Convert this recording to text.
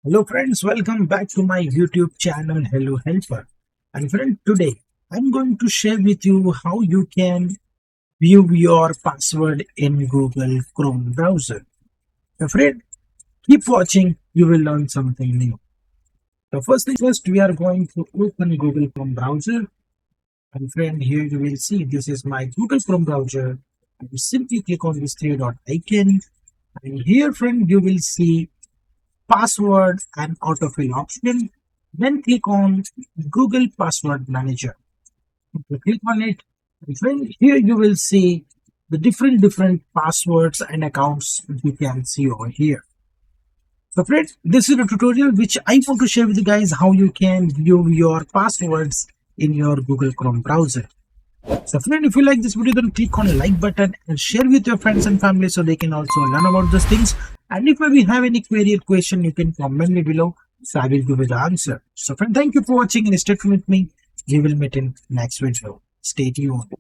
Hello friends, welcome back to my YouTube channel Hello Helper. And friend, today I'm going to share with you how you can view your password in Google Chrome browser. So friend, keep watching, you will learn something new. So first things first, we are going to open Google Chrome browser. And friend, here you will see this is my Google Chrome browser. And you simply click on this three dot icon. And here friend, you will see password and autofill option. Then click on Google Password Manager. If you click on it, and then here you will see the different passwords and accounts you can see over here. So friends, this is a tutorial which I want to share with you guys how you can view your passwords in your Google Chrome browser. So friend, if you like this video, then click on like button and share with your friends and family so they can also learn about these things. And if maybe have any query or question, you can comment me below. So I will give you the answer. So friend, thank you for watching and stay tuned with me. We will meet in next video. Stay tuned.